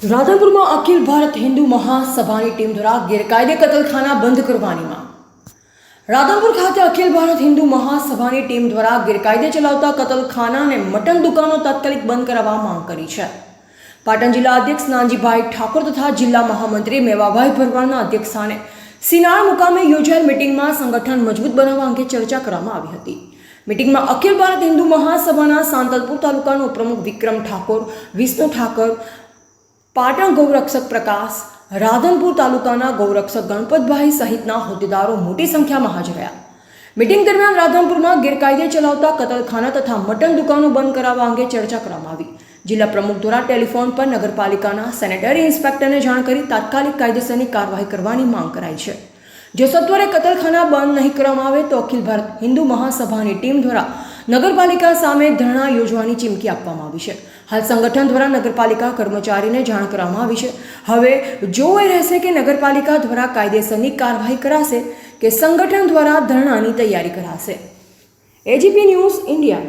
રાધનપુરમાં અખિલ Bharat Hindu મહાસભાની team દ્વારા ગેરકાયદે કતલખાના બંધ કરવાની માંગ. રાધનપુર ખાતે અખિલ ભારત હિન્દુ મહાસભાની ટીમ દ્વારા ગેરકાયદે ચલાવતા કતલખાના અને મટન દુકાનો તાત્કાલિક બંધ કરાવવા માંગ કરી છે. પાટણ જિલ્લા અધ્યક્ષ નાનજીભાઈ ઠાકોર તથા જિલ્લા મહામંત્રી મેવાભાઈ ભરવાડના અધ્યક્ષસ્થાને સિનાળ મુકામે યોજાયેલ મિટિંગમાં સંગઠન મજબૂત બનાવવા અંગે ચર્ચા કરવામાં આવી હતી. મિટિંગમાં અખિલ ભારત હિન્દુ મહાસભાના સાંતલપુર તાલુકાનો પ્રમુખ વિક્રમ ઠાકોર, વિષ્ણુ ઠાકોર, પાટણ ગૌરક્ષક પ્રકાશ, રાધનપુર તાલુકાના ગૌરક્ષક ગણપતભાઈ સહિતના હોદ્દેદારો મોટી સંખ્યામાં હાજર રહ્યા. મિટિંગ દરમિયાન રાધનપુરમાં ગેરકાયદે ચલાવતા કતલખાના તથા મટન દુકાનો બંધ કરાવવા અંગે ચર્ચા કરવામાં આવી. જિલ્લા પ્રમુખ દ્વારા ટેલિફોન પર નગરપાલિકાના સેનેટરી ઇન્સ્પેક્ટરને જાણ કરી તાત્કાલિક કાયદેસરની કાર્યવાહી કરવાની માંગ કરાઈ છે. જો સત્વરે કતલખાના બંધ નહીં કરવામાં આવે તો અખિલ ભારત હિન્દુ મહાસભાની ટીમ દ્વારા નગરપાલિકા સામે ધરણા યોજવાની ચીમકી આપવામાં આવી છે. હાલ સંગઠન દ્વારા નગરપાલિકા કર્મચારીને જાણ કરવામાં આવી છે. હવે જોવું રહેશે કે નગરપાલિકા દ્વારા કાયદેસરની કાર્યવાહી કરાશે કે સંગઠન દ્વારા ધરણાની તૈયારી કરાશે. AGP news India.